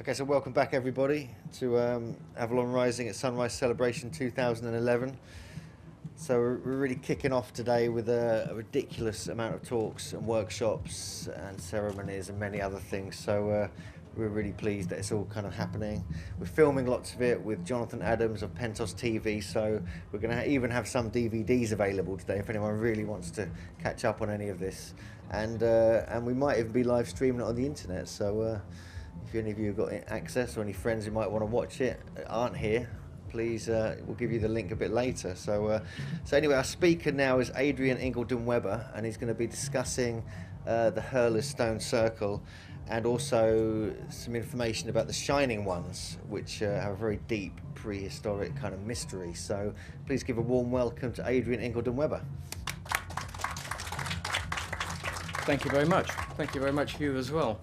Okay, so welcome back everybody to Avalon Rising at Sunrise Celebration 2011. So we're really kicking off today with a ridiculous amount of talks and workshops and ceremonies and many other things. So we're really pleased that it's all kind of happening. We're filming lots of it with Jonathan Adams of Pentos TV, so we're going to even have some DVDs available today if anyone really wants to catch up on any of this. And we might even be live streaming it on the internet. So if any of you have got access or any friends who might want to watch it aren't here, please, we'll give you the link a bit later. So anyway, our speaker now is Adrian Ingledon Webber, and he's going to be discussing the Hurler's Stone Circle and also some information about the Shining Ones, which have a very deep prehistoric kind of mystery. So please give a warm welcome to Adrian Ingledon Webber. Thank you very much. Thank you very much, Hugh, as well.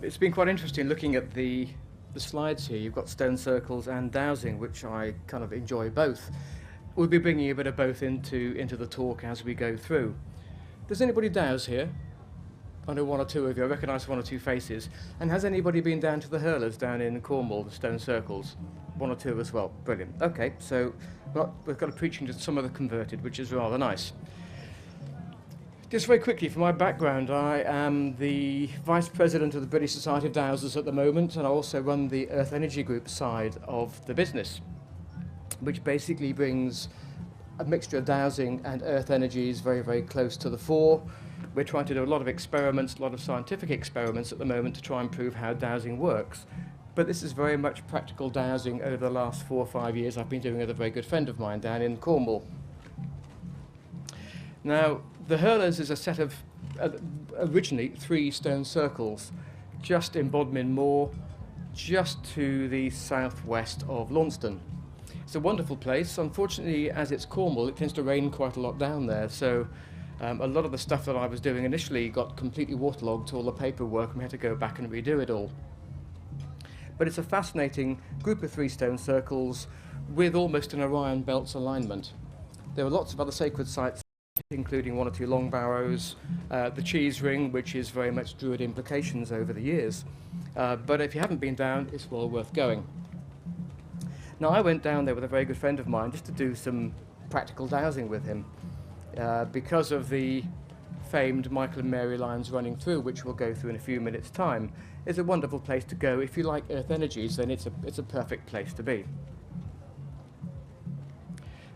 It's been quite interesting looking at the slides here. You've got stone circles and dowsing, which I kind of enjoy both. We'll be bringing a bit of both into the talk as we go through. Does anybody dowse here? I know one or two of you. I recognise one or two faces. And has anybody been down to the Hurlers down in Cornwall, the stone circles? One or two as well. Brilliant. Okay, so we've got a preaching to some of the converted, which is rather nice. Just very quickly, for my background, I am the Vice President of the British Society of Dowsers at the moment, and I also run the Earth Energy Group side of the business, which basically brings a mixture of dowsing and earth energies very, very close to the fore. We're trying to do a lot of experiments, a lot of scientific experiments at the moment to try and prove how dowsing works. But this is very much practical dowsing over the last 4 or 5 years I've been doing with a very good friend of mine down in Cornwall. Now, the Hurlers is a set of originally 3 stone circles just in Bodmin Moor, just to the southwest of Launceston. It's a wonderful place. Unfortunately, as it's Cornwall, it tends to rain quite a lot down there, so a lot of the stuff that I was doing initially got completely waterlogged, all the paperwork, and we had to go back and redo it all. But it's a fascinating group of 3 stone circles with almost an Orion Belts alignment. There are lots of other sacred sites, including 1 or 2 long barrows, the cheese ring, which is very much Druid implications over the years. But if you haven't been down, it's well worth going. Now, I went down there with a very good friend of mine just to do some practical dowsing with him. Because of the famed Michael and Mary lines running through, which we'll go through in a few minutes' time, is a wonderful place to go. If you like earth energies, then it's a perfect place to be.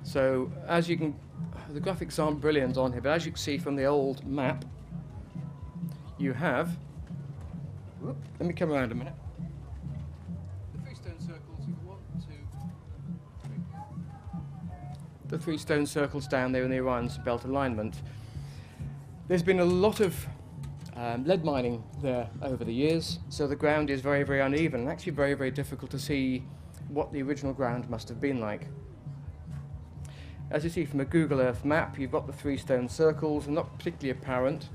So, as you can, the graphics aren't brilliant on here, but as you can see from the old map, you have, let me come around a minute. The 3 stone circles, 1, 2, 3. The 3 stone circles down there in the Orion Belt alignment. There's been a lot of lead mining there over the years, so the ground is very, very uneven and actually very, very difficult to see what the original ground must have been like. As you see from a Google Earth map, you've got the 3 stone circles, not particularly apparent.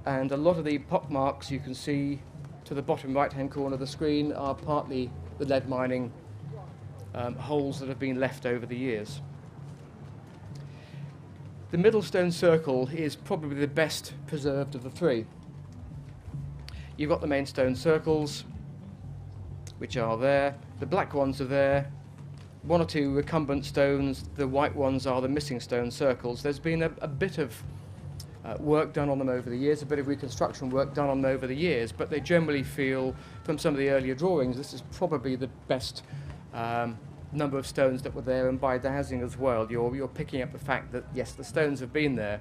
And a lot of the pock marks you can see to the bottom right-hand corner of the screen are partly the lead mining holes that have been left over the years. The middle stone circle is probably the best preserved of the 3. You've got the main stone circles, which are there. The black ones are there. 1 or 2 recumbent stones, the white ones are the missing stone circles. There's been a bit of work done on them over the years, a bit of reconstruction work done on them over the years, but they generally feel, from some of the earlier drawings, this is probably the best number of stones that were there, and by dowsing as well, you're picking up the fact that, yes, the stones have been there.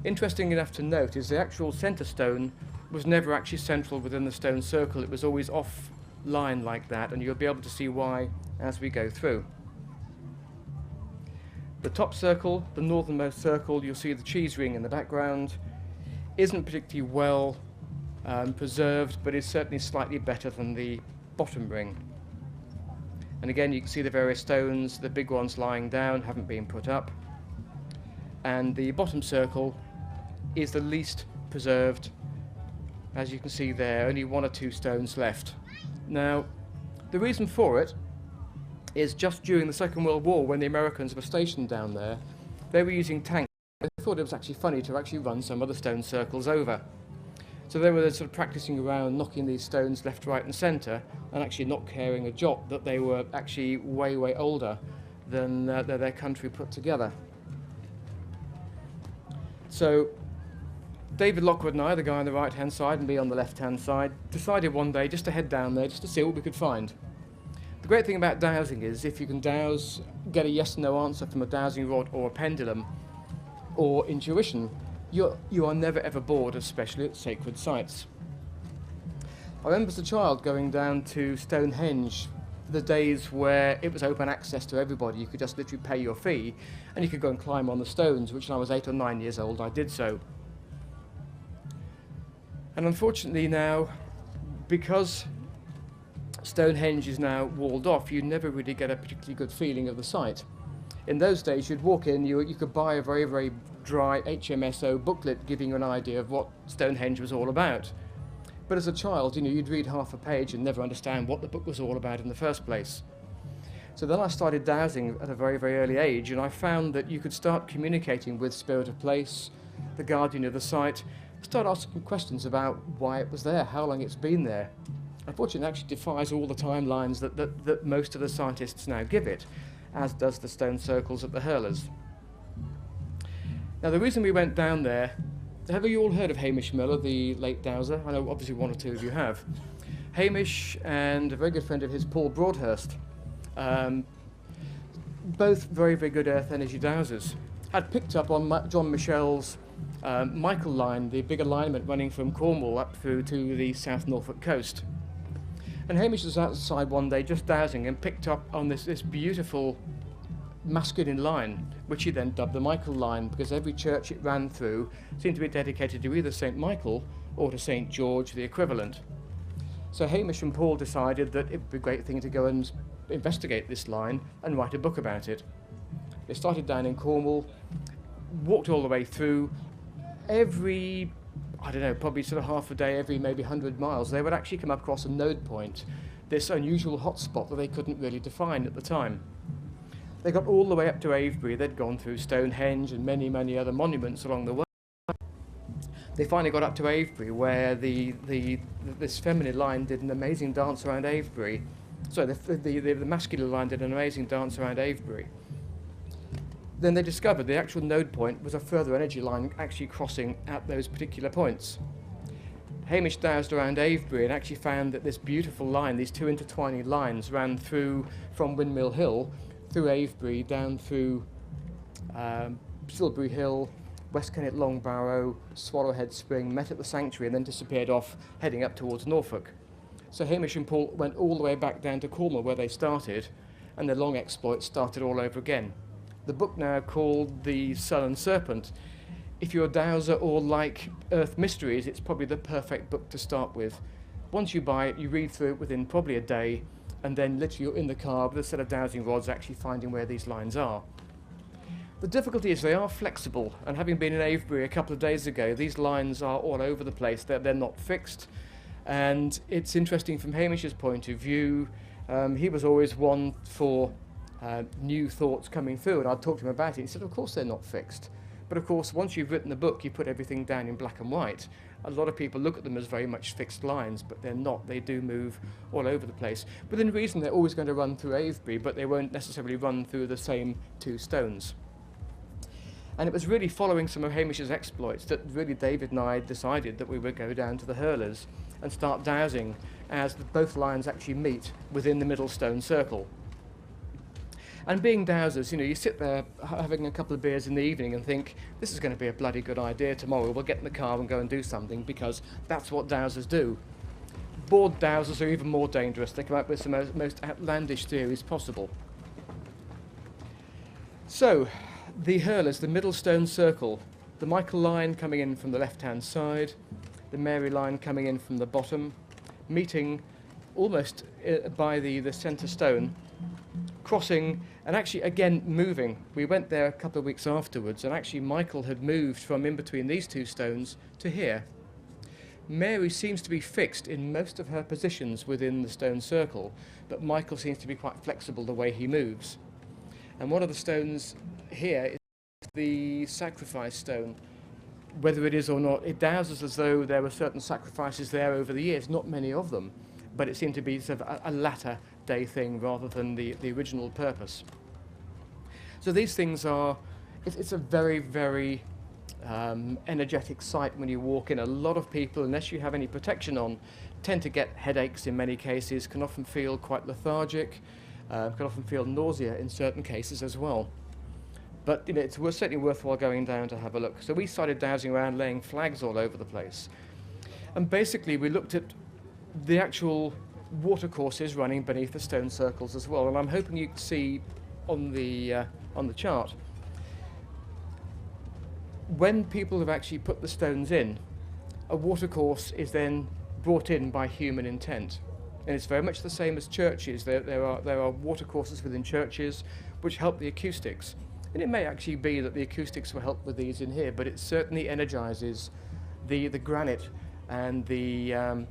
Interesting enough to note is the actual centre stone was never actually central within the stone circle. It was always off line like that, and you'll be able to see why as we go through. The top circle, the northernmost circle, you'll see the cheese ring in the background, isn't particularly well preserved, but is certainly slightly better than the bottom ring. And again, you can see the various stones, the big ones lying down haven't been put up, and the bottom circle is the least preserved. As you can see there, only 1 or 2 stones left. Now, the reason for it is just during the Second World War, when the Americans were stationed down there, they were using tanks. They thought it was actually funny to actually run some of the stone circles over. So they were sort of practicing around knocking these stones left, right and centre, and actually not caring a jot that they were actually way, way older than their country put together. So David Lockwood and I, the guy on the right hand side and me on the left hand side, decided one day just to head down there just to see what we could find. The great thing about dowsing is if you can dowse, get a yes no answer from a dowsing rod or a pendulum or intuition, you are never ever bored, especially at sacred sites. I remember as a child going down to Stonehenge, the days where it was open access to everybody. You could just literally pay your fee and you could go and climb on the stones, which when I was 8 or 9 years old I did so. And unfortunately now, because Stonehenge is now walled off, you never really get a particularly good feeling of the site. In those days you'd walk in, you could buy a very, very dry HMSO booklet giving you an idea of what Stonehenge was all about. But as a child, you'd read half a page and never understand what the book was all about in the first place. So then I started dowsing at a very, very early age, and I found that you could start communicating with Spirit of Place, the guardian of the site, start asking questions about why it was there, how long it's been there. Unfortunately, it actually defies all the timelines that most of the scientists now give it, as does the stone circles at the Hurlers. Now, the reason we went down there, have you all heard of Hamish Miller, the late dowser? I know obviously one or two of you have. Hamish and a very good friend of his, Paul Broadhurst, both very, very good earth energy dowsers, had picked up on John Michel's Michael line, the big alignment running from Cornwall up through to the South Norfolk coast. And Hamish was outside one day just dowsing and picked up on this beautiful masculine line, which he then dubbed the Michael line, because every church it ran through seemed to be dedicated to either St. Michael or to St. George, the equivalent. So Hamish and Paul decided that it would be a great thing to go and investigate this line and write a book about it. They started down in Cornwall, walked all the way through. Every, I don't know, probably sort of half a day, every maybe 100 miles, they would actually come across a node point, this unusual hotspot that they couldn't really define at the time. They got all the way up to Avebury. They'd gone through Stonehenge and many, many other monuments along the way. They finally got up to Avebury, where this feminine line did an amazing dance around Avebury. So the masculine line did an amazing dance around Avebury. Then they discovered the actual node point was a further energy line actually crossing at those particular points. Hamish dowsed around Avebury and actually found that this beautiful line, these two intertwining lines, ran through from Windmill Hill, through Avebury, down through Silbury Hill, West Kennet Long Barrow, Swallowhead Spring, met at the sanctuary and then disappeared off, heading up towards Norfolk. So Hamish and Paul went all the way back down to Cornwall where they started, and their long exploits started all over again. The book now called The Sullen Serpent. If you're a dowser or like Earth Mysteries, it's probably the perfect book to start with. Once you buy it, you read through it within probably a day, and then literally you're in the car with a set of dowsing rods actually finding where these lines are. The difficulty is they are flexible, and having been in Avebury a couple of days ago, these lines are all over the place. They're not fixed, and it's interesting from Hamish's point of view. He was always one for new thoughts coming through, and I'd talk to him about it. He said, of course they're not fixed. But of course, once you've written the book, you put everything down in black and white. A lot of people look at them as very much fixed lines, but they're not. They do move all over the place. Within reason, they're always going to run through Avebury, but they won't necessarily run through the same two stones. And it was really following some of Hamish's exploits that really David and I decided that we would go down to the Hurlers and start dowsing as both lines actually meet within the middle stone circle. And being dowsers, you sit there having a couple of beers in the evening and think, this is going to be a bloody good idea tomorrow. We'll get in the car and go and do something, because that's what dowsers do. Bored dowsers are even more dangerous. They come up with some most outlandish theories possible. So, the Hurlers, the middle stone circle, the Michael line coming in from the left-hand side, the Mary line coming in from the bottom, meeting almost by the centre stone, crossing and actually again moving. We went there a couple of weeks afterwards, and actually Michael had moved from in between these two stones to here. Mary seems to be fixed in most of her positions within the stone circle, but Michael seems to be quite flexible the way he moves. And one of the stones here is the sacrifice stone. whether it is or not, it douses as though there were certain sacrifices there over the years, not many of them, but it seemed to be sort of a latter day thing rather than the original purpose. So these things are, it's a very, very energetic site when you walk in. A lot of people, unless you have any protection on, tend to get headaches in many cases, can often feel quite lethargic, can often feel nausea in certain cases as well. But it's certainly worthwhile going down to have a look. So we started dowsing around, laying flags all over the place. And basically we looked at the actual watercourses running beneath the stone circles as well. And I'm hoping you can see on the chart, when people have actually put the stones in, a watercourse is then brought in by human intent. And it's very much the same as churches. There are watercourses within churches which help the acoustics. And it may actually be that the acoustics will help with these in here, but it certainly energizes the granite and the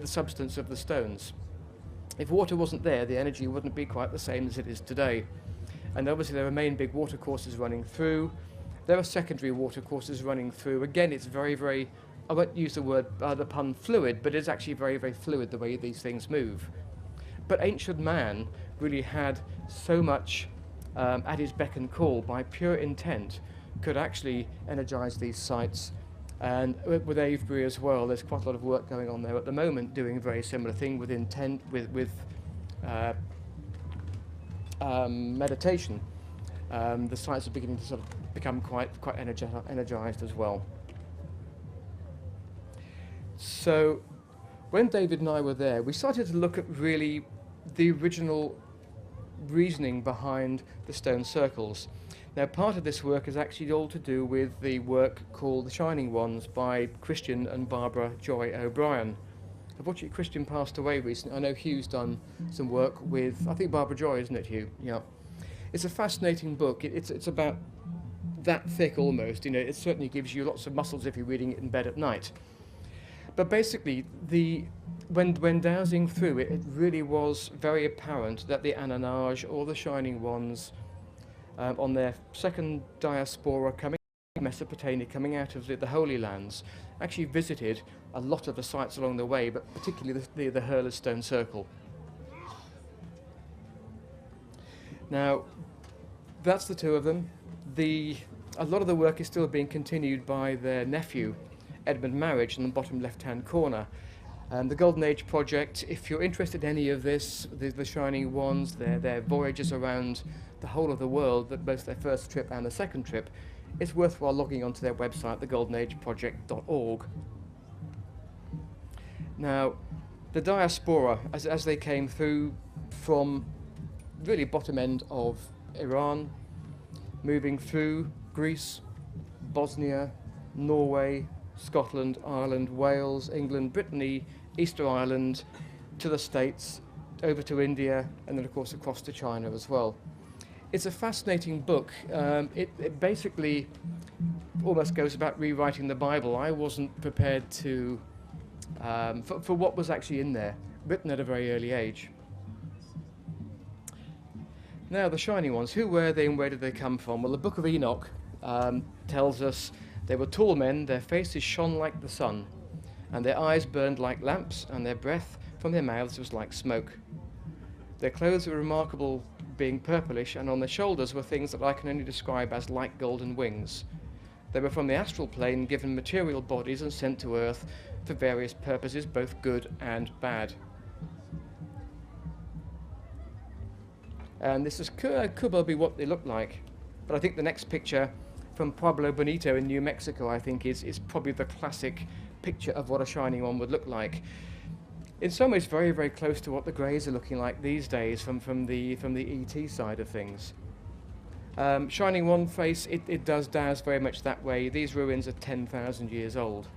substance of the stones. If water wasn't there, the energy wouldn't be quite the same as it is today. And obviously there are main big watercourses running through. There are secondary watercourses running through. Again, it's very, very, I won't use the pun fluid, but it's actually very, very fluid the way these things move. But ancient man really had so much at his beck and call by pure intent, could actually energize these sites. And with Avebury as well, there's quite a lot of work going on there at the moment, doing a very similar thing with intent, with meditation. The sites are beginning to sort of become quite energized as well. So when David and I were there, we started to look at really the original reasoning behind the stone circles. Now, part of this work is actually all to do with the work called The Shining Ones by Christian and Barbara Joy O'Brien. Unfortunately, Christian passed away recently. I know Hugh's done some work with, I think Barbara Joy, isn't it, Hugh? Yeah. It's a fascinating book. It's about that thick almost. It certainly gives you lots of muscles if you're reading it in bed at night. But basically, when dowsing through it, it really was very apparent that the Ananaj, or the Shining Ones, on their second diaspora coming out of Mesopotamia, coming out of the Holy Lands, actually visited a lot of the sites along the way, but particularly the Hurler's Stone Circle. Now, that's the two of them. A lot of the work is still being continued by their nephew, Edmund Marriage, in the bottom left-hand corner. The Golden Age project, if you're interested in any of this, the Shining Ones, their voyages around the whole of the world, both their first trip and the second trip, it's worthwhile logging onto their website, thegoldenageproject.org. Now, the diaspora, as they came through from really bottom end of Iran, moving through Greece, Bosnia, Norway, Scotland, Ireland, Wales, England, Brittany, Easter Island, to the States, over to India, and then of course across to China as well. It's a fascinating book. It basically almost goes about rewriting the Bible. I wasn't prepared to, for what was actually in there, written at a very early age. Now, the Shining Ones, who were they and where did they come from? Well, the Book of Enoch tells us they were tall men, their faces shone like the sun, and their eyes burned like lamps, and their breath from their mouths was like smoke. Their clothes were remarkable, being purplish, and on their shoulders were things that I can only describe as light golden wings. They were from the astral plane, given material bodies and sent to Earth for various purposes, both good and bad. And this could well be what they look like. But I think the next picture from Pueblo Bonito in New Mexico, I think, is probably the classic picture of what a Shining One would look like. In some ways, very, very close to what the Greys are looking like these days from the ET side of things. Shining One face, it does douse very much that way. These ruins are 10,000 years old.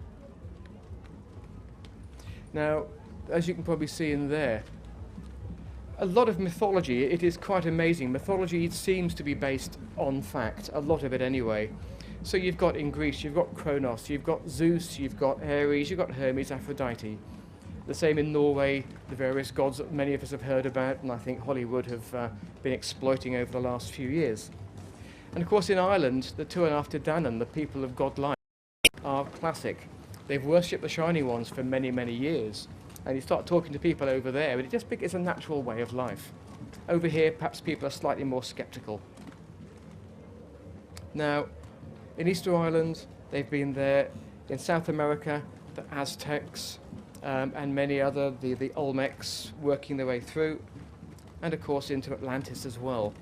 Now, as you can probably see in there, a lot of mythology, it is quite amazing. Mythology seems to be based on fact, a lot of it anyway. So you've got in Greece, you've got Kronos, you've got Zeus, you've got Ares, you've got Hermes, Aphrodite. The same in Norway, the various gods that many of us have heard about, and I think Hollywood have been exploiting over the last few years. And of course in Ireland, the Tuatha Dé Danann, the people of God light, are classic. They've worshipped the Shining Ones for many, many years. And you start talking to people over there, and it just becomes a natural way of life. Over here, perhaps people are slightly more sceptical. Now, in Easter Island, they've been there. In South America, the Aztecs, and many other, the Olmecs, working their way through. And of course into Atlantis as well.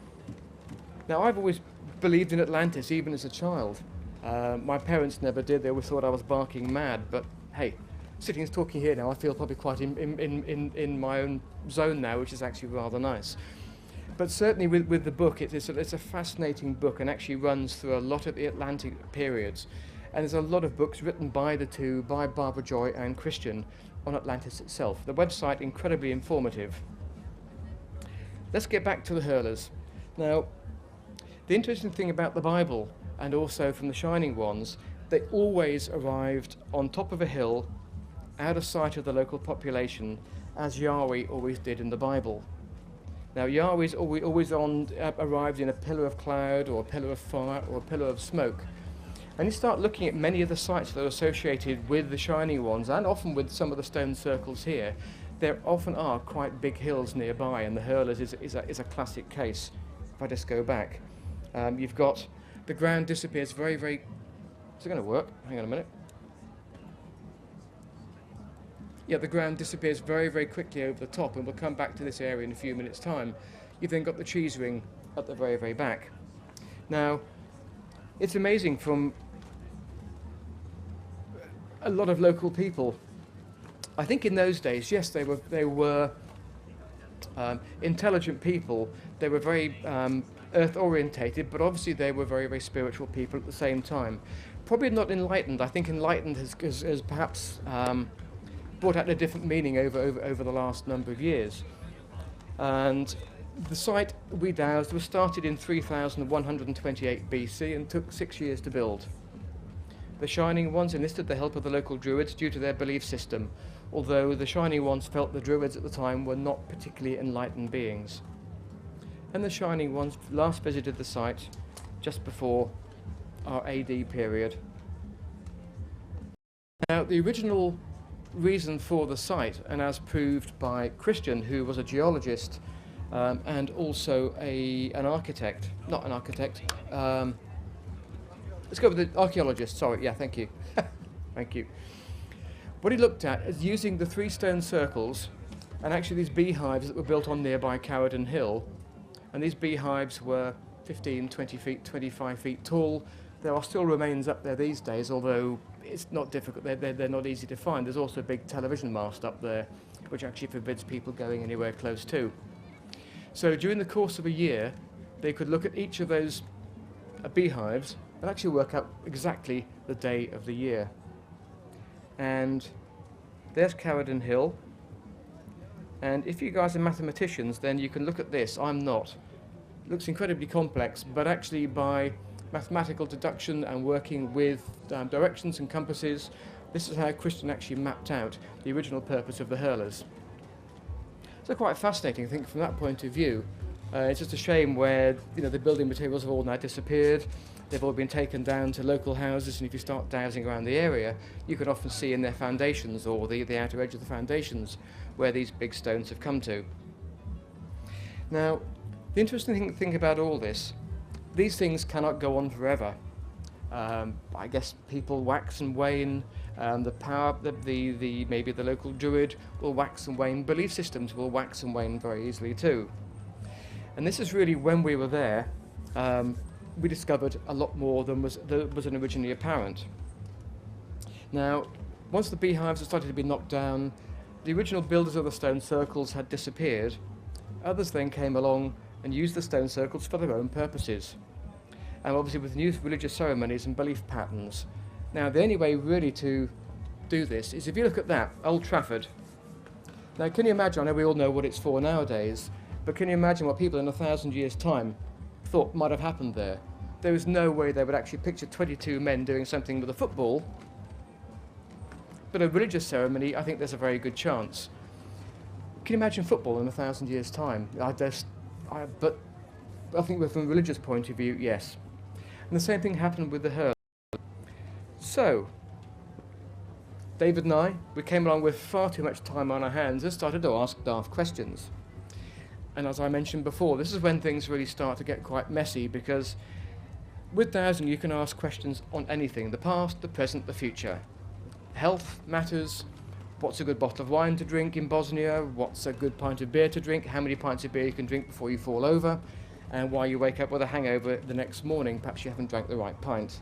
Now, I've always believed in Atlantis, even as a child. My parents never did. They always thought I was barking mad, but hey, sitting and talking here now, I feel probably quite in my own zone now, which is actually rather nice. But certainly with the book, it's a fascinating book and actually runs through a lot of the Atlantic periods. And there's a lot of books written by the two, by Barbara Joy and Christian, on Atlantis itself. The website, incredibly informative. Let's get back to the Hurlers. Now, the interesting thing about the Bible, and also from the Shining Ones, they always arrived on top of a hill, out of sight of the local population, as Yahweh always did in the Bible. Now, Yahweh's always arrived in a pillar of cloud, or a pillar of fire, or a pillar of smoke. And you start looking at many of the sites that are associated with the Shining Ones, and often with some of the stone circles here. There often are quite big hills nearby, and the Hurlers is a classic case. If I just go back, you've got the ground disappears very, very... Is it going to work? Hang on a minute. Yeah, the ground disappears very, very quickly over the top, and we'll come back to this area in a few minutes' time. You've then got the cheese ring at the very, very back. Now, it's amazing from a lot of local people. I think in those days, yes, they were intelligent people. They were very earth-orientated, but obviously they were very, very spiritual people at the same time. Probably not enlightened. I think enlightened has perhaps brought out a different meaning over the last number of years. And the site we dowsed was started in 3128 BC and took 6 years to build. The Shining Ones enlisted the help of the local Druids due to their belief system, although the Shining Ones felt the Druids at the time were not particularly enlightened beings. And the Shining Ones last visited the site just before our AD period. Now, the original reason for the site, and as proved by Christian, who was a geologist and also an architect, not an architect, let's go with the archaeologist, sorry, yeah, thank you. Thank you. What he looked at is using the 3 stone circles and actually these beehives that were built on nearby Cowardin Hill, and these beehives were 15, 20 feet, 25 feet tall. There are still remains up there these days, although it's not difficult, they're not easy to find. There's also a big television mast up there, which actually forbids people going anywhere close to. So during the course of a year, they could look at each of those beehives and actually work out exactly the day of the year. And there's Cowardin Hill. And if you guys are mathematicians, then you can look at this. I'm not. It looks incredibly complex, but actually by mathematical deduction and working with directions and compasses, this is how Christian actually mapped out the original purpose of the Hurlers. So quite fascinating, I think, from that point of view. It's just a shame where the building materials have all now disappeared. They've all been taken down to local houses, and if you start dowsing around the area, you can often see in their foundations or the outer edge of the foundations where these big stones have come to. Now, the interesting thing about all this, these things cannot go on forever. I guess people wax and wane. The power, maybe the local druid will wax and wane. Belief systems will wax and wane very easily too. And this is really when we were there. We discovered a lot more than was originally apparent. Now, once the beehives had started to be knocked down, the original builders of the stone circles had disappeared. Others then came along and used the stone circles for their own purposes, and obviously with new religious ceremonies and belief patterns. Now, the only way really to do this is if you look at that, Old Trafford. Now, can you imagine, I know we all know what it's for nowadays, but can you imagine what people in 1,000 years' time thought might have happened there? There is no way they would actually picture 22 men doing something with a football, but a religious ceremony, I think there's a very good chance. Can you imagine football in 1,000 years' time? But I think from a religious point of view, yes. And the same thing happened with the Hurlers. So, David and I, we came along with far too much time on our hands and started to ask daft questions. And as I mentioned before, this is when things really start to get quite messy, because with dowsing you can ask questions on anything: the past, the present, the future. Health matters. What's a good bottle of wine to drink in Bosnia? What's a good pint of beer to drink? How many pints of beer you can drink before you fall over? And why you wake up with a hangover the next morning, perhaps you haven't drank the right pint.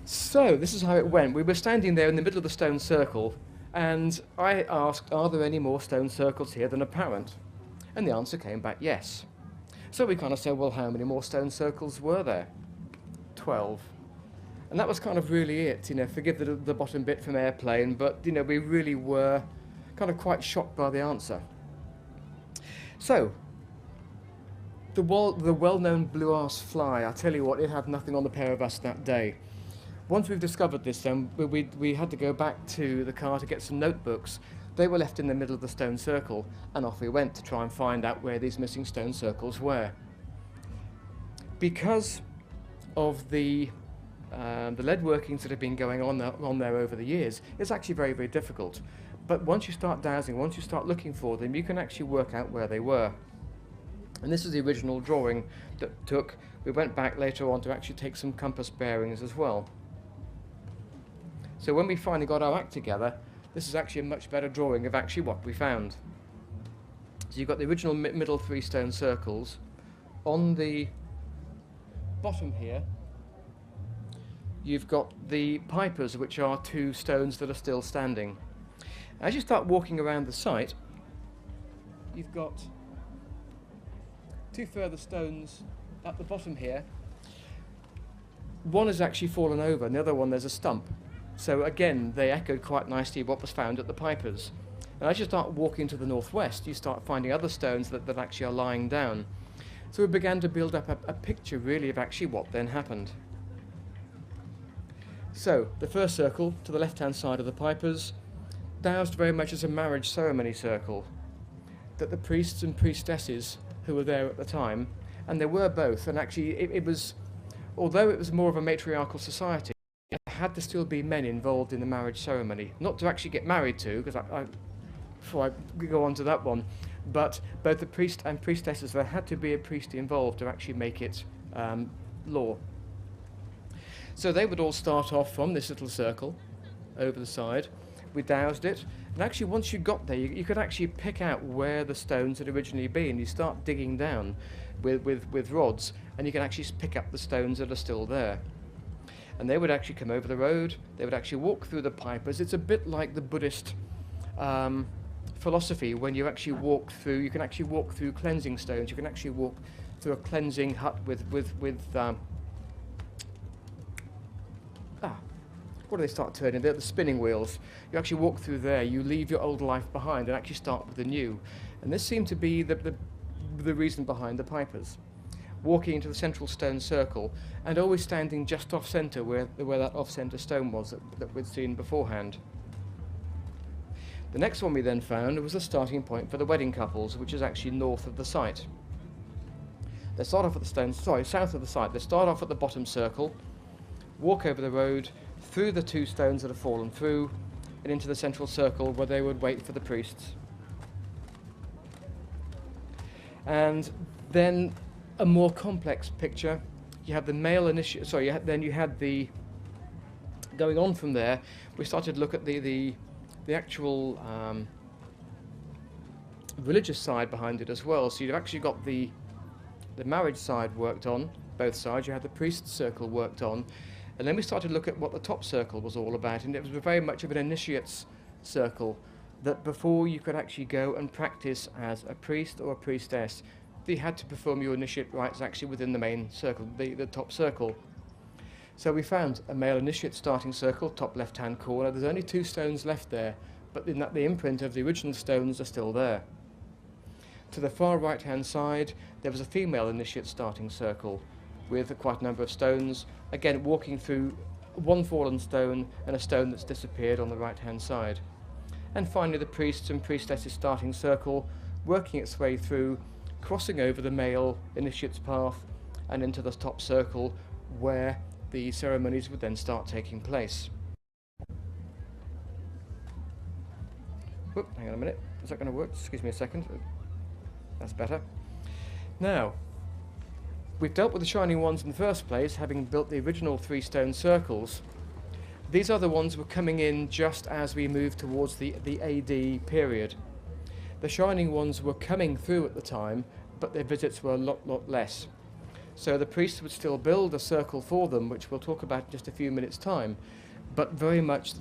So this is how it went. We were standing there in the middle of the stone circle, and I asked, are there any more stone circles here than apparent? And the answer came back yes. So we kind of said, well, how many more stone circles were there? 12. And that was kind of really it, forgive the bottom bit from Airplane, but we really were kind of quite shocked by the answer. So the well-known blue-arse fly, I tell you what, it had nothing on the pair of us that day. Once we've discovered this, then we had to go back to the car to get some notebooks. They were left in the middle of the stone circle, and off we went to try and find out where these missing stone circles were. Because of the lead workings that have been going on there over the years, it's actually very, very difficult. But once you start dowsing, once you start looking for them, you can actually work out where they were. And this is the original drawing that we went back later on to actually take some compass bearings as well. So when we finally got our act together, this is actually a much better drawing of actually what we found. So you've got the original middle 3 stone circles. On the bottom here, you've got the pipers, which are 2 stones that are still standing. As you start walking around the site, you've got 2 further stones at the bottom here. One has actually fallen over, and the other one there's a stump. So again, they echoed quite nicely what was found at the pipers. And as you start walking to the northwest, you start finding other stones that actually are lying down. So we began to build up a picture really of actually what then happened. So the first circle to the left-hand side of the pipers, doused very much as a marriage ceremony circle, that the priests and priestesses who were there at the time, and there were both, and actually it was, although it was more of a matriarchal society, had to still be men involved in the marriage ceremony. Not to actually get married to, because before I go on to that one, but both the priest and priestesses, there had to be a priest involved to actually make it law. So they would all start off from this little circle over the side. We doused it, and actually once you got there, you could actually pick out where the stones had originally been. You start digging down with rods, and you can actually pick up the stones that are still there. And they would actually come over the road, they would actually walk through the pipers. It's a bit like the Buddhist philosophy. When you actually walk through, you can actually walk through cleansing stones, you can actually walk through a cleansing hut with what do they start turning? They're the spinning wheels. You actually walk through there, you leave your old life behind and actually start with the new. And this seemed to be the reason behind the pipers. Walking into the central stone circle and always standing just off centre where that off-centre stone was that we'd seen beforehand. The next one we then found was the starting point for the wedding couples, which is actually north of the site. They start off at south of the site. They start off at the bottom circle, walk over the road, through the 2 stones that have fallen through, and into the central circle where they would wait for the priests. And then a more complex picture. You had the male initiate. Then you had the going on from there. We started to look at the actual religious side behind it as well. So you've actually got the marriage side worked on, both sides. You had the priest circle worked on, and then we started to look at what the top circle was all about, and it was very much of an initiate's circle. That before you could actually go and practice as a priest or a priestess, you had to perform your initiate rites actually within the main circle, the top circle. So we found a male initiate starting circle, top left-hand corner. There's only 2 stones left there, but in that the imprint of the original stones are still there. To the far right-hand side, there was a female initiate starting circle with quite a number of stones, again walking through 1 fallen stone and a stone that's disappeared on the right-hand side. And finally the priests and priestesses starting circle, working its way through, crossing over the male initiate's path and into the top circle where the ceremonies would then start taking place. Whoop, hang on a minute. Is that going to work? Excuse me a second. That's better. Now, we've dealt with the shining ones in the first place, having built the original 3 stone circles. These other ones were coming in just as we moved towards the AD period. The shining ones were coming through at the time, but their visits were a lot less. So the priests would still build a circle for them, which we'll talk about in just a few minutes' time, but very much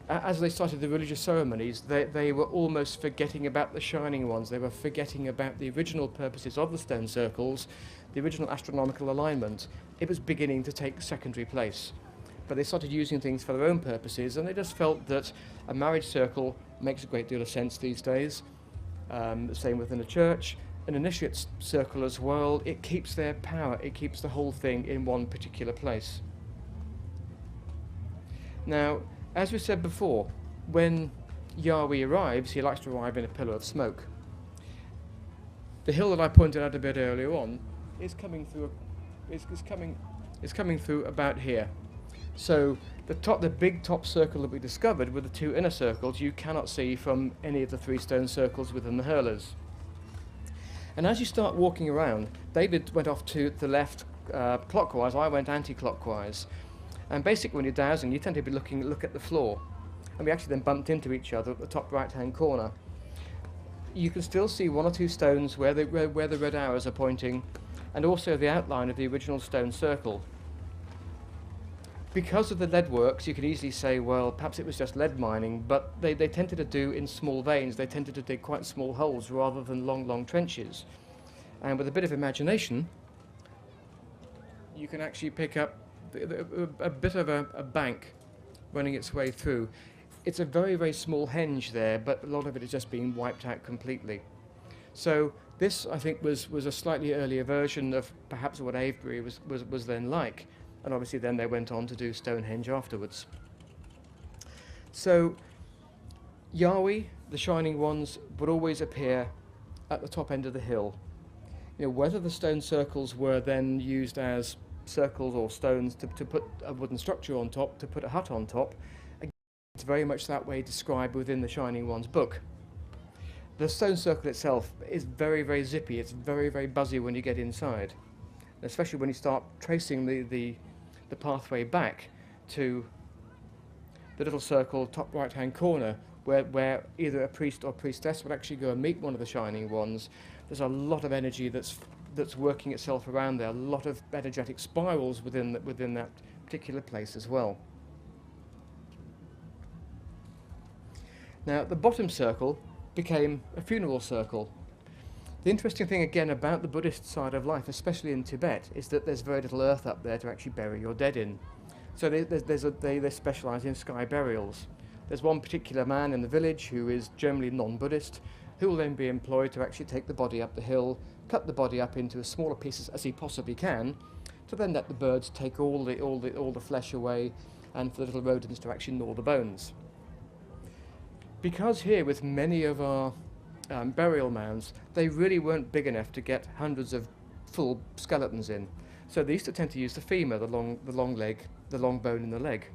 as they started the religious ceremonies, they were almost forgetting about the shining ones. They were forgetting about the original purposes of the stone circles, the original astronomical alignment. It was beginning to take secondary place. But they started using things for their own purposes, and they just felt that a marriage circle makes a great deal of sense these days. The same within a church. An initiate circle as well. It keeps their power. It keeps the whole thing in one particular place. Now, as we said before, when Yahweh arrives, he likes to arrive in a pillar of smoke. The hill that I pointed out a bit earlier on is coming through about here. So the big top circle that we discovered with the 2 inner circles you cannot see from any of the 3 stone circles within the hurlers. And as you start walking around, David went off to the left clockwise, I went anti-clockwise. And basically when you're dowsing, you tend to be look at the floor. And we actually then bumped into each other at the top right-hand corner. You can still see 1 or 2 stones where the red arrows are pointing, and also the outline of the original stone circle. Because of the lead works, you could easily say, well, perhaps it was just lead mining, but they tended to do in small veins. They tended to dig quite small holes rather than long trenches. And with a bit of imagination, you can actually pick up a bit of a bank running its way through. It's a very small henge there, but a lot of it is just being wiped out completely. So this, I think, was a slightly earlier version of perhaps what Avebury was then like. And obviously then they went on to do Stonehenge afterwards. So Yahweh, the shining ones, would always appear at the top end of the hill. Whether the stone circles were then used as circles or stones to put a wooden structure on top, to put a hut on top, again, it's very much that way described within the Shining Ones book. The stone circle itself is very zippy. It's very buzzy when you get inside, especially when you start tracing the pathway back to the little circle top right hand corner where either a priest or priestess would actually go and meet one of the Shining Ones. There's a lot of energy that's working itself around there, a lot of energetic spirals within that particular place as well. Now the bottom circle became a funeral circle. The interesting thing again about the Buddhist side of life, especially in Tibet, is that there's very little earth up there to actually bury your dead in. So they specialise in sky burials. There's one particular man in the village who is generally non-Buddhist, who will then be employed to actually take the body up the hill, cut the body up into as smaller pieces as he possibly can, to then let the birds take all the flesh away, and for the little rodents to actually gnaw the bones. Because here, with many of our burial mounds, they really weren't big enough to get hundreds of full skeletons in. So they used to tend to use the femur, the long leg, the long bone in the leg.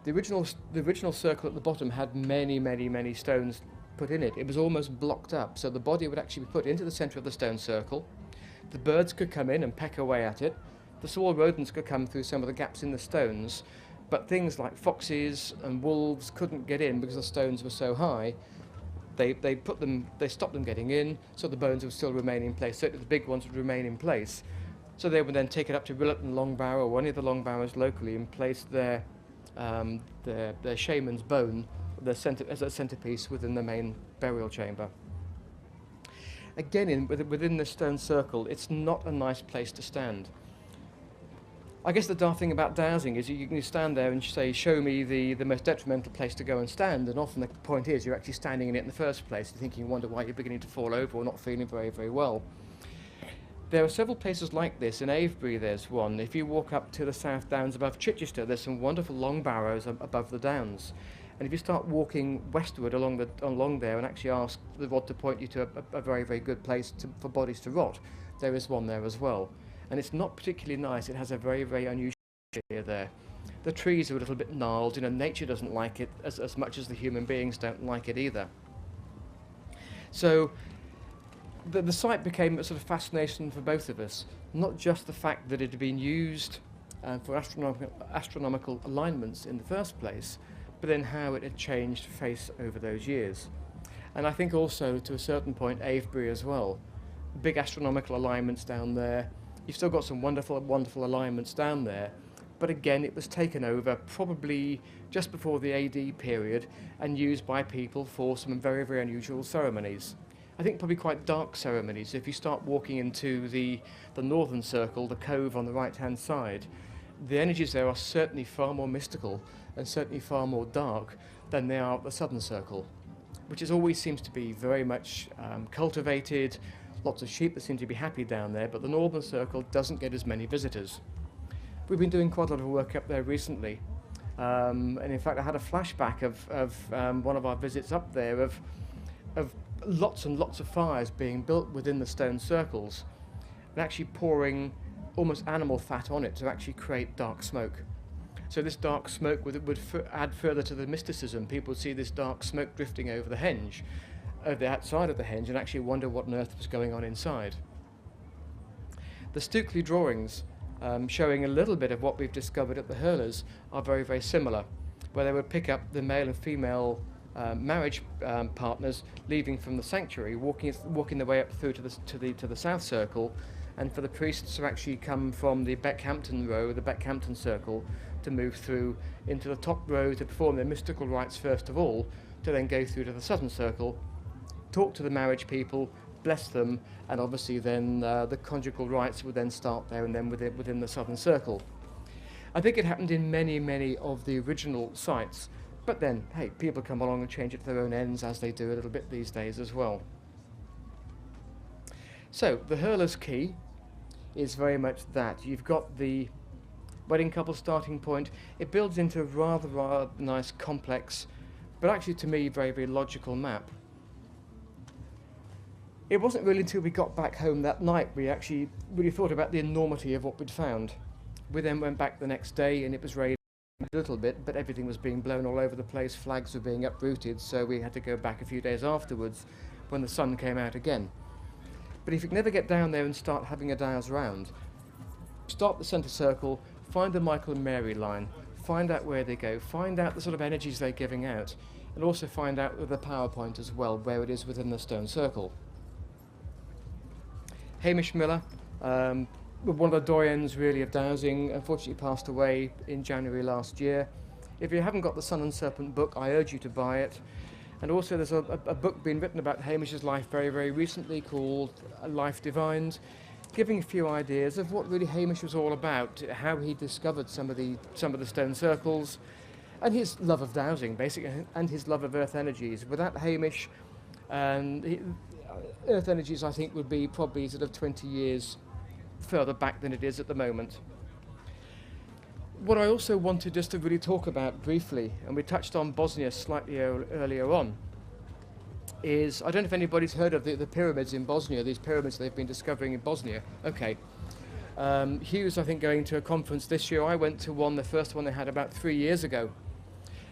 The original circle at the bottom had many stones put in it. It was almost blocked up, so the body would actually be put into the centre of the stone circle. The birds could come in and peck away at it. The small rodents could come through some of the gaps in the stones, but things like foxes and wolves couldn't get in because the stones were so high. They stopped them getting in, so the bones would still remain in place. Certainly the big ones would remain in place. So they would then take it up to Willerton Longbarrow or any of the Longbarrows locally and place their shaman's bone as a centerpiece within the main burial chamber. Again, within the stone circle, it's not a nice place to stand. I guess the daft thing about dowsing is you can stand there and say, show me the most detrimental place to go and stand, and often the point is you're actually standing in it in the first place. You think you wonder why you're beginning to fall over or not feeling very well. There are several places like this. In Avebury there's one. If you walk up to the South Downs above Chichester, there's some wonderful long barrows above the downs. And if you start walking westward along there and actually ask the rod to point you to a very good place for bodies to rot, there is one there as well. And it's not particularly nice. It has a very unusual area there. The trees are a little bit gnarled. Nature doesn't like it as much as the human beings don't like it either. So the site became a sort of fascination for both of us, not just the fact that it had been used for astronomical alignments in the first place, but then how it had changed face over those years. And I think also, to a certain point, Avebury as well. Big astronomical alignments down there. You've still got some wonderful, wonderful alignments down there, but again, it was taken over probably just before the AD period and used by people for some very, very unusual ceremonies. I think probably quite dark ceremonies. If you start walking into the northern circle, the cove on the right-hand side, the energies there are certainly far more mystical and certainly far more dark than they are at the southern circle, which always seems to be very much cultivated, lots of sheep that seem to be happy down there, but the northern circle doesn't get as many visitors. We've been doing quite a lot of work up there recently, and in fact I had a flashback of one of our visits up there of lots and lots of fires being built within the stone circles and actually pouring almost animal fat on it to actually create dark smoke. So this dark smoke would add further to the mysticism. People would see this dark smoke drifting over the henge, over the outside of the henge, and actually wonder what on earth was going on inside. The Stukely drawings, showing a little bit of what we've discovered at the Hurlers, are very, very similar, where they would pick up the male and female marriage partners leaving from the sanctuary, walking their way up through to the south circle, and for the priests to actually come from the Beckhampton row, the Beckhampton circle, to move through into the top row to perform their mystical rites first of all, to then go through to the southern circle, talk to the marriage people, bless them, and obviously then the conjugal rites would then start there and then within the southern circle. I think it happened in many, many of the original sites, but then, hey, people come along and change it to their own ends, as they do a little bit these days as well. So, the Hurler's Quay is very much that. You've got the wedding couple starting point. It builds into a rather nice, complex, but actually to me, very, very logical map. It wasn't really until we got back home that night we actually really thought about the enormity of what we'd found. We then went back the next day and it was raining a little bit, but everything was being blown all over the place, flags were being uprooted, so we had to go back a few days afterwards when the sun came out again. But if you can never get down there and start having a dowse round, start the centre circle, find the Michael and Mary line, find out where they go, find out the sort of energies they're giving out, and also find out with the power point as well, where it is within the stone circle. Hamish Miller, one of the doyens really of dowsing, unfortunately passed away in January last year. If you haven't got the Sun and Serpent book, I urge you to buy it. And also there's a book being written about Hamish's life very, very recently called Life Divined, giving a few ideas of what really Hamish was all about, how he discovered some of the stone circles, and his love of dowsing, basically, and his love of earth energies. Without Hamish, earth energies, I think, would be probably sort of 20 years further back than it is at the moment. What I also wanted just to really talk about briefly, and we touched on Bosnia slightly earlier on, is, I don't know if anybody's heard of the pyramids in Bosnia, these pyramids they've been discovering in Bosnia. Okay. Hugh's, I think, going to a conference this year. I went to one, the first one they had about 3 years ago.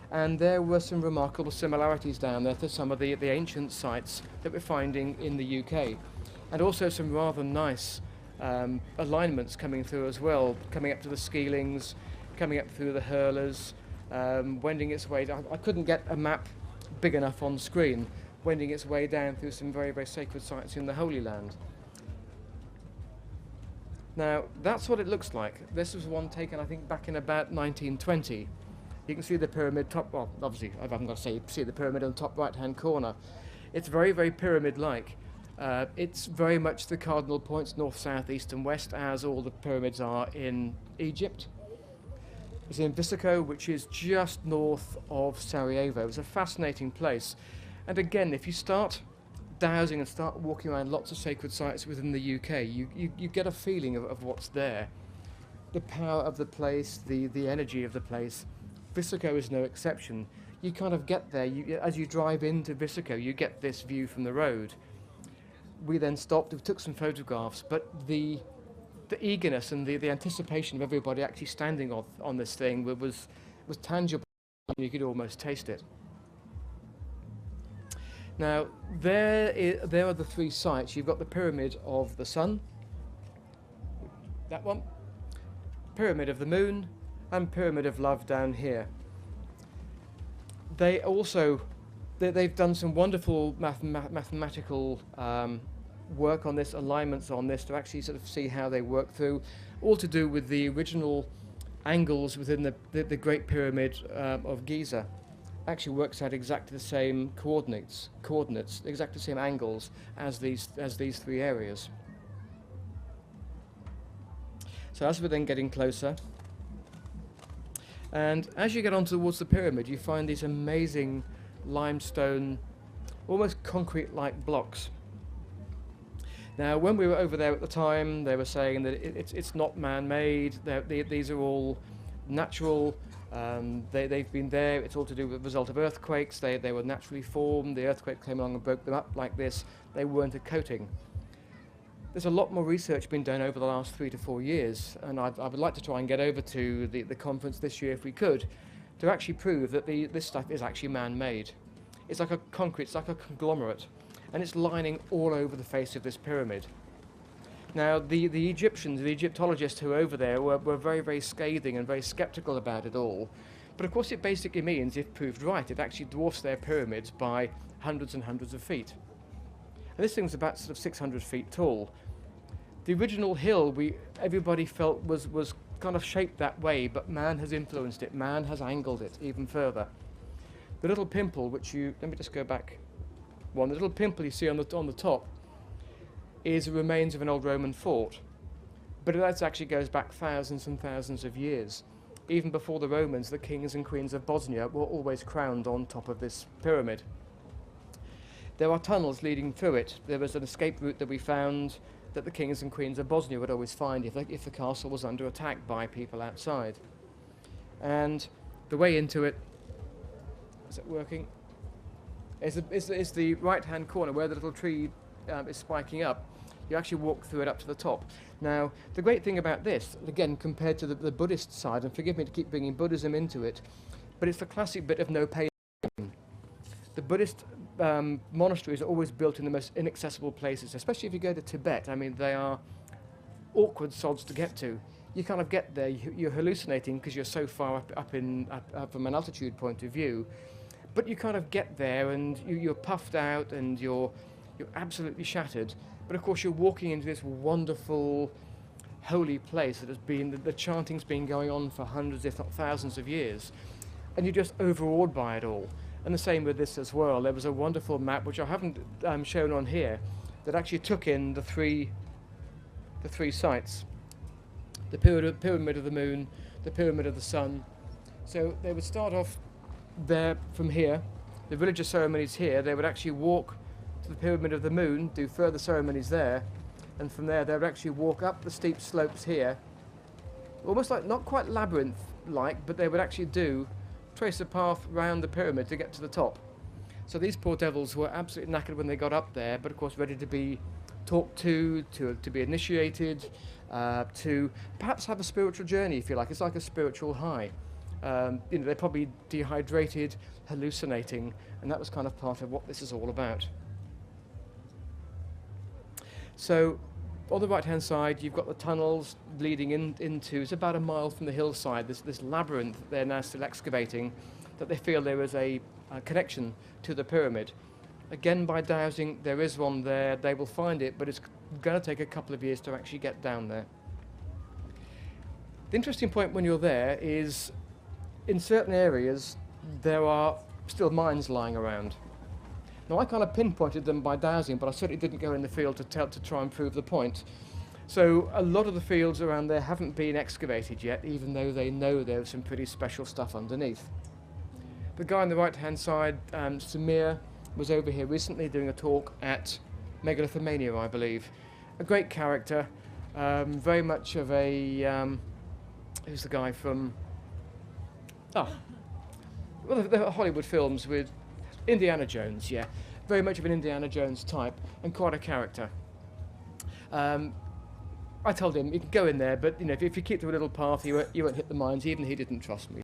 And there were some remarkable similarities down there to some of the ancient sites that we're finding in the UK. And also some rather nice alignments coming through as well, coming up to the Skeelings, coming up through the Hurlers, wending its way down. I couldn't get a map big enough on screen, wending its way down through some very, very sacred sites in the Holy Land. Now, that's what it looks like. This was one taken, I think, back in about 1920. You can see the pyramid top, well, obviously, I haven't got to say, see the pyramid on the top right-hand corner. It's very, very pyramid-like. It's very much the cardinal points, north, south, east and west, as all the pyramids are in Egypt. It's in Visoko, which is just north of Sarajevo. It's a fascinating place. And again, if you start dowsing and start walking around lots of sacred sites within the UK, you get a feeling of what's there. The power of the place, the energy of the place. Visoko is no exception. You kind of get there, as you drive into Visoko, you get this view from the road. We then stopped, we took some photographs, but the the eagerness and the anticipation of everybody actually standing on this thing was tangible. You could almost taste it. Now, there are the three sites. You've got the Pyramid of the Sun, that one, Pyramid of the Moon, and Pyramid of Love down here. They've done some wonderful mathematical work on this, alignments on this, to actually sort of see how they work through, all to do with the original angles within the Great Pyramid of Giza. Actually works out exactly the same coordinates, exactly the same angles as these three areas. So as we're then getting closer, and as you get on towards the pyramid, you find these amazing limestone, almost concrete-like blocks. Now, when we were over there at the time, they were saying that it's not man-made. These are all natural. They've been there. It's all to do with the result of earthquakes. They were naturally formed. The earthquake came along and broke them up like this. They weren't a coating. There's a lot more research been done over the last 3 to 4 years, and I would like to try and get over to the conference this year if we could, to actually prove that this stuff is actually man-made. It's like a concrete, it's like a conglomerate, and it's lining all over the face of this pyramid. Now, the Egyptians, the Egyptologists who were over there were very, very scathing and very skeptical about it all. But of course it basically means, if proved right, it actually dwarfs their pyramids by hundreds and hundreds of feet. And this thing's about sort of 600 feet tall. The original hill everybody felt was kind of shaped that way, but man has influenced it, man has angled it even further. The little pimple let me just go back one, the little pimple you see on the top is the remains of an old Roman fort, but that actually goes back thousands and thousands of years. Even before the Romans, the kings and queens of Bosnia were always crowned on top of this pyramid. There are tunnels leading through it. There was an escape route that we found that the kings and queens of Bosnia would always find if the castle was under attack by people outside. And the way into it, is it working? Is the right-hand corner where the little tree is spiking up. You actually walk through it up to the top. Now, the great thing about this, again, compared to the Buddhist side, and forgive me to keep bringing Buddhism into it, but it's the classic bit of no pain. The Buddhist monasteries are always built in the most inaccessible places, especially if you go to Tibet. I mean, they are awkward sods to get to. You kind of get there, you're hallucinating because you're so far up from an altitude point of view, but you kind of get there and you're puffed out and you're absolutely shattered. But of course you're walking into this wonderful holy place that has been, the chanting's been going on for hundreds if not thousands of years, and you're just overawed by it all. And the same with this as well. There was a wonderful map which I haven't shown on here that actually took in the three sites: the Pyramid of the Moon, the Pyramid of the Sun. So they would start off there from here, the religious ceremonies here. They would actually walk to the Pyramid of the Moon, do further ceremonies there, and from there they would actually walk up the steep slopes here, almost like, not quite labyrinth-like, but they would actually trace a path round the pyramid to get to the top. So these poor devils were absolutely knackered when they got up there, but of course ready to be talked to be initiated, to perhaps have a spiritual journey, if you like. It's like a spiritual high. They're probably dehydrated, hallucinating, and that was kind of part of what this is all about. So on the right-hand side, you've got the tunnels leading into, it's about a mile from the hillside, this labyrinth that they're now still excavating, that they feel there is a connection to the pyramid. Again, by dowsing, there is one there. They will find it, but it's going to take a couple of years to actually get down there. The interesting point when you're there is, in certain areas, there are still mines lying around. Now, I kind of pinpointed them by dowsing, but I certainly didn't go in the field to try and prove the point. So a lot of the fields around there haven't been excavated yet, even though they know there's some pretty special stuff underneath. The guy on the right-hand side, Samir, was over here recently doing a talk at Megalithomania, I believe. A great character, very much of a... who's the guy from... well, the Hollywood films with Indiana Jones, yeah. Very much of an Indiana Jones type, and quite a character. I told him, you can go in there, but you know, if you keep to a little path, you won't hit the mines. Even he didn't trust me.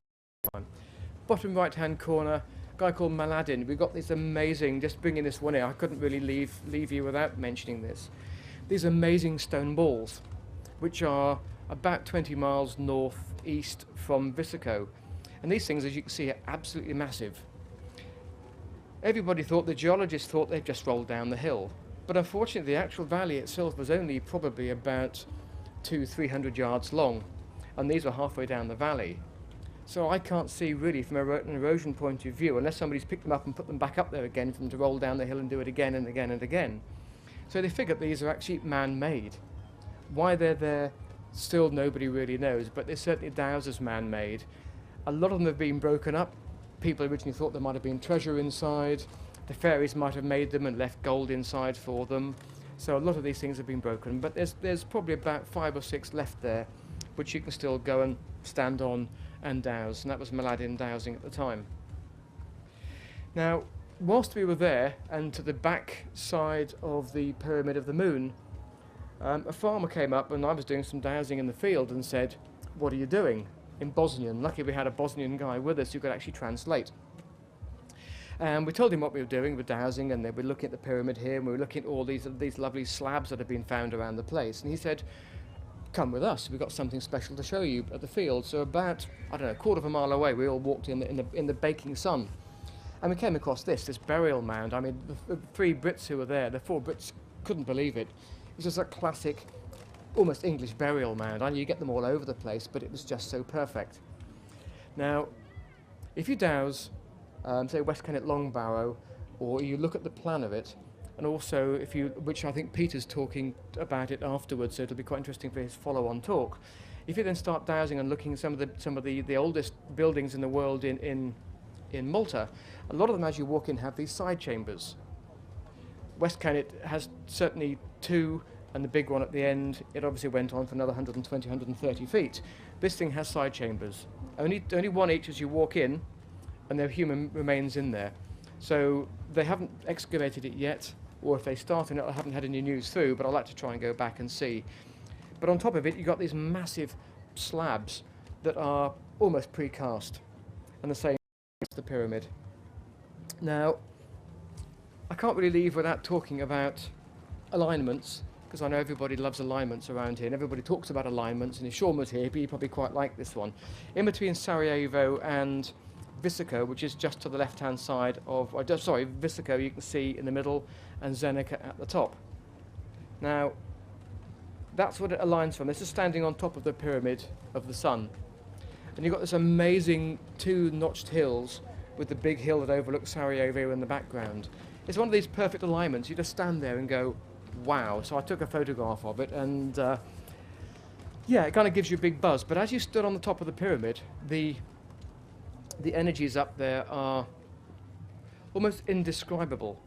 Bottom right-hand corner, a guy called Maladin. We've got this amazing, just bringing this one in, I couldn't really leave you without mentioning this. These amazing stone balls, which are about 20 miles northeast from Vesico. And these things, as you can see, are absolutely massive. Everybody thought, the geologists thought they'd just rolled down the hill. But unfortunately, the actual valley itself was only probably about 200-300 yards long. And these were halfway down the valley. So I can't see really from an erosion point of view, unless somebody's picked them up and put them back up there again for them to roll down the hill and do it again and again and again. So they figured these are actually man-made. Why they're there, still nobody really knows, but they're certainly doused as man-made. A lot of them have been broken up. People originally thought there might have been treasure inside. The fairies might have made them and left gold inside for them. So a lot of these things have been broken, but there's probably about 5 or 6 left there, which you can still go and stand on and douse, and that was Maladin dowsing at the time. Now, whilst we were there, and to the back side of the Pyramid of the Moon, a farmer came up, and I was doing some dowsing in the field, and said, "What are you doing?" in Bosnian. Luckily we had a Bosnian guy with us who could actually translate. And we told him what we were doing, we were dowsing, and they were looking at the pyramid here, and we were looking at all these lovely slabs that had been found around the place. And he said, "Come with us, we've got something special to show you at the field." So about, I don't know, a quarter of a mile away, we all walked in the baking sun. And we came across this burial mound. I mean, the 3 Brits who were there, the 4 Brits couldn't believe it. It was just a classic, almost English burial mound. I know you get them all over the place, but it was just so perfect. Now, if you douse, say West Kennet Long Barrow, or you look at the plan of it, and also if you, which I think Peter's talking about it afterwards, so it'll be quite interesting for his follow-on talk. If you then start dowsing and looking at some of the oldest buildings in the world in Malta, a lot of them as you walk in have these side chambers. West Kennet has certainly 2, and the big one at the end, it obviously went on for another 120, 130 feet. This thing has side chambers. Only one each as you walk in, and there are human remains in there. So they haven't excavated it yet, or if they start in it, I haven't had any news through, but I'd like to try and go back and see. But on top of it, you've got these massive slabs that are almost precast, and the same as the pyramid. Now, I can't really leave without talking about alignments, because I know everybody loves alignments around here, and everybody talks about alignments, and if Sean was here, he'd probably quite like this one. In between Sarajevo and Vesico, which is just to the left-hand side of, Vesico you can see in the middle, and Zenica at the top. Now, that's what it aligns from. This is standing on top of the Pyramid of the Sun. And you've got this amazing 2 notched hills with the big hill that overlooks Sarajevo in the background. It's one of these perfect alignments. You just stand there and go, wow. So I took a photograph of it, and yeah, it kind of gives you a big buzz. But as you stood on the top of the pyramid, the energies up there are almost indescribable.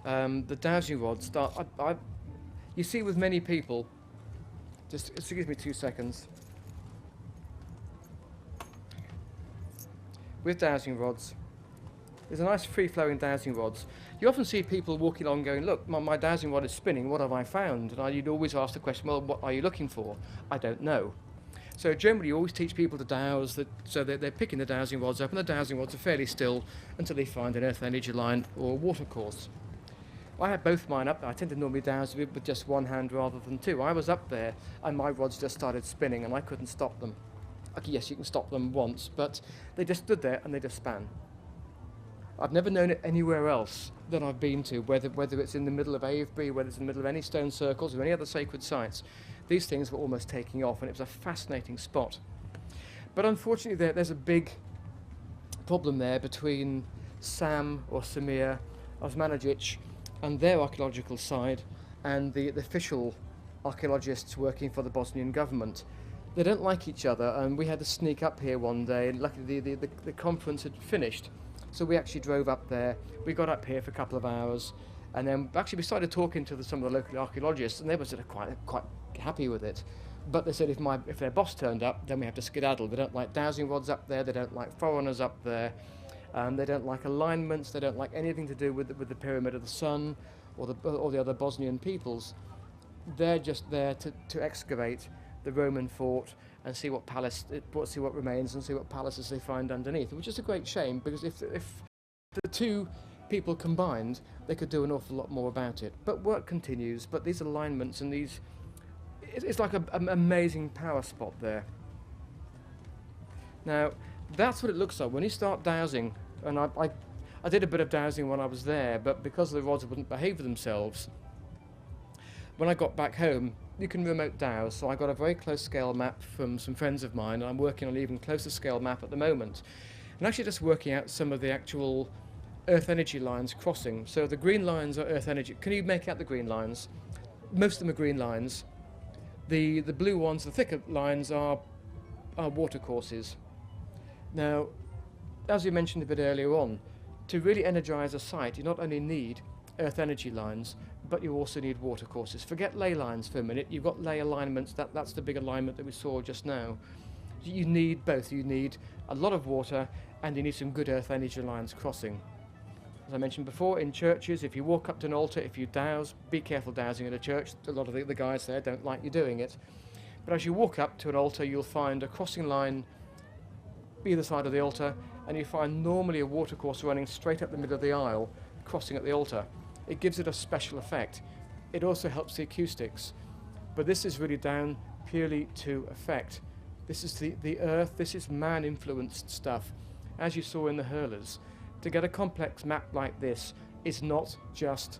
The dowsing rods start, you see with many people, just excuse me 2 seconds. With dowsing rods, there's a nice free-flowing dowsing rods. You often see people walking along going, "Look, my dowsing rod is spinning, what have I found?" And you'd always ask the question, "Well, what are you looking for?" "I don't know." So generally you always teach people to douse, so they're picking the dowsing rods up, and the dowsing rods are fairly still until they find an earth energy line or a water course. I had both mine up there. I tend to normally douse with just one hand rather than 2. I was up there and my rods just started spinning and I couldn't stop them. Okay, yes, you can stop them once, but they just stood there and they just span. I've never known it anywhere else that I've been to, whether it's in the middle of Avebury, whether it's in the middle of any stone circles or any other sacred sites. These things were almost taking off, and it was a fascinating spot. But unfortunately, there's a big problem there between Sam or Samir Osmanagic and their archaeological side and the official archaeologists working for the Bosnian government. They don't like each other, and we had to sneak up here one day, and luckily the conference had finished. So we actually drove up there, we got up here for a couple of hours, and then actually we started talking to some of the local archaeologists, and they were sort of quite happy with it. But they said if their boss turned up, then we have to skedaddle. They don't like dowsing rods up there, they don't like foreigners up there, they don't like alignments, they don't like anything to do with the Pyramid of the Sun or the other Bosnian peoples. They're just there to excavate the Roman fort and see what see what remains and see what palaces they find underneath, which is a great shame because if the two people combined, they could do an awful lot more about it. But work continues. But these alignments and it's like an amazing power spot there. Now, that's what it looks like when you start dowsing. And I did a bit of dowsing when I was there, but because the rods wouldn't behave for themselves, when I got back home, you can remote dowse. So I got a very close scale map from some friends of mine, and I'm working on an even closer scale map at the moment. And actually just working out some of the actual earth energy lines crossing. So the green lines are earth energy. Can you make out the green lines? Most of them are green lines. The blue ones, the thicker lines, are water courses. Now, as we mentioned a bit earlier on, to really energize a site, you not only need earth energy lines, but you also need water courses. Forget ley lines for a minute. You've got ley alignments. That's the big alignment that we saw just now. You need both. You need a lot of water, and you need some good earth energy lines crossing. As I mentioned before, in churches, if you walk up to an altar, if you dowse, be careful dowsing at a church. A lot of the guys there don't like you doing it. But as you walk up to an altar, you'll find a crossing line either side of the altar, and you find normally a watercourse running straight up the middle of the aisle, crossing at the altar. It gives it a special effect. It also helps the acoustics. But this is really down purely to effect. This is the earth, this is man-influenced stuff. As you saw in the hurlers, to get a complex map like this is not just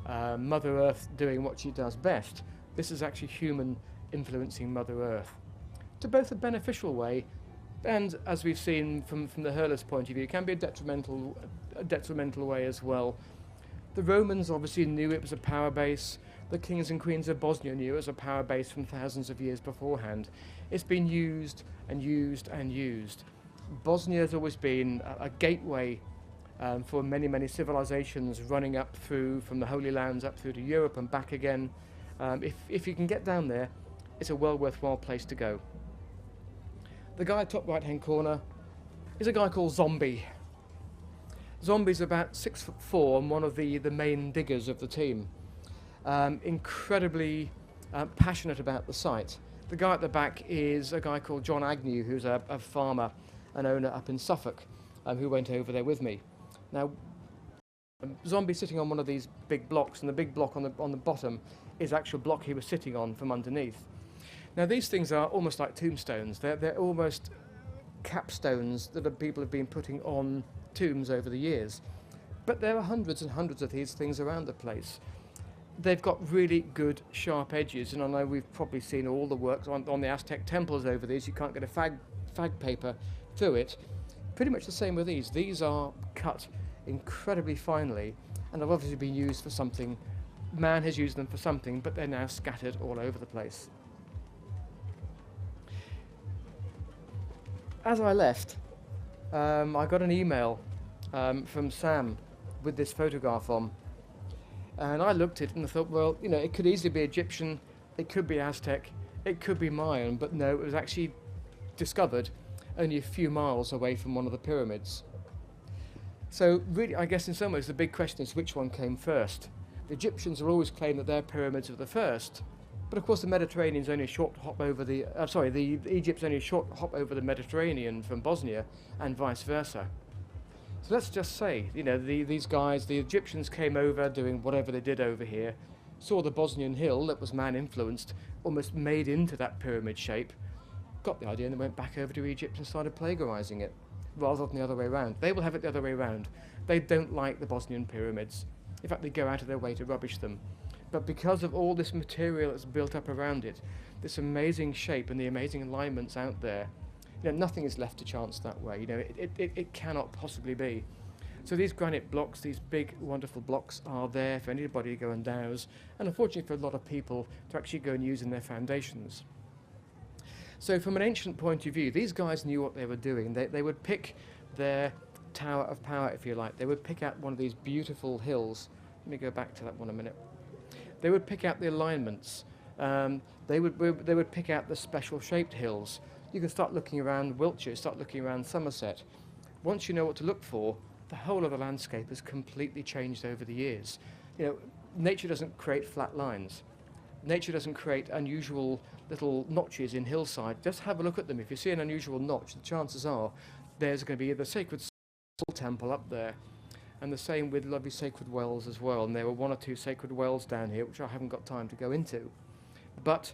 Mother Earth doing what she does best. This is actually human influencing Mother Earth. To both a beneficial way, and as we've seen from the hurler's point of view, it can be a detrimental way as well. The Romans obviously knew it was a power base. The kings and queens of Bosnia knew it was a power base from thousands of years beforehand. It's been used and used and used. Bosnia has always been a gateway for many, many civilizations running up through from the Holy Lands up through to Europe and back again. If you can get down there, it's a well worthwhile place to go. The guy top right hand corner is a guy called Zombie. Zombie's about 6'4" and one of the main diggers of the team. Incredibly passionate about the site. The guy at the back is a guy called John Agnew, who's a farmer, an owner up in Suffolk, who went over there with me. Now, Zombie's sitting on one of these big blocks, and the big block on the bottom is the actual block he was sitting on from underneath. Now, these things are almost like tombstones. They're almost capstones that people have been putting on tombs over the years. But there are hundreds and hundreds of these things around the place. They've got really good sharp edges, and I know we've probably seen all the work on the Aztec temples over these. You can't get a fag paper through it. Pretty much the same with these. These are cut incredibly finely, and have obviously been used for something. Man has used them for something, but they're now scattered all over the place. As I left, I got an email from Sam with this photograph on, and I looked at it and I thought, well, you know, it could easily be Egyptian, it could be Aztec, it could be Mayan, but no, it was actually discovered only a few miles away from one of the pyramids. So really, I guess in some ways the big question is which one came first. The Egyptians will always claim that their pyramids are the first, but of course the Mediterranean's only a short hop over the Egypt's only a short hop over the Mediterranean from Bosnia, and vice versa. So let's just say, you know, these guys, the Egyptians came over doing whatever they did over here, saw the Bosnian hill that was man-influenced, almost made into that pyramid shape, got the idea and they went back over to Egypt and started plagiarizing it, rather than the other way around. They will have it the other way around. They don't like the Bosnian pyramids. In fact, they go out of their way to rubbish them. But because of all this material that's built up around it, this amazing shape and the amazing alignments out there, you know, nothing is left to chance that way. You know, it cannot possibly be. So these granite blocks, these big, wonderful blocks, are there for anybody to go and dowse, and unfortunately for a lot of people to actually go and use in their foundations. So from an ancient point of view, these guys knew what they were doing. They would pick their tower of power, if you like. They would pick out one of these beautiful hills. Let me go back to that one a minute. They would pick out the alignments. They would pick out the special shaped hills. You can start looking around Wiltshire, start looking around Somerset. Once you know what to look for, the whole of the landscape has completely changed over the years. You know, nature doesn't create flat lines. nature doesn't create unusual little notches in hillside. Just have a look at them. If you see an unusual notch, the chances are there's going to be the sacred soul temple up there. And the same with lovely sacred wells as well. And there were 1 or 2 sacred wells down here, which I haven't got time to go into. But,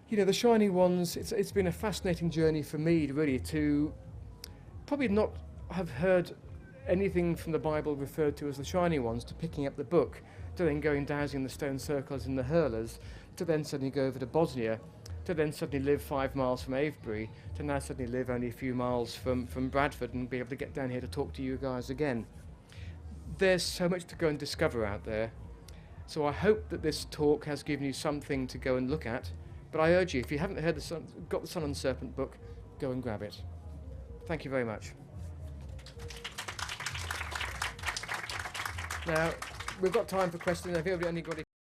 you know, the shiny ones, it's been a fascinating journey for me, really, to probably not have heard anything from the Bible referred to as the shiny ones, to picking up the book, to then going dowsing the stone circles in the hurlers, to then suddenly go over to Bosnia, to then suddenly live 5 miles from Avebury, to now suddenly live only a few miles from Bradford and be able to get down here to talk to you guys again. There's so much to go and discover out there. So I hope that this talk has given you something to go and look at. But I urge you, if you haven't got the Sun and Serpent book, go and grab it. Thank you very much. Now, we've got time for questions. Have anybody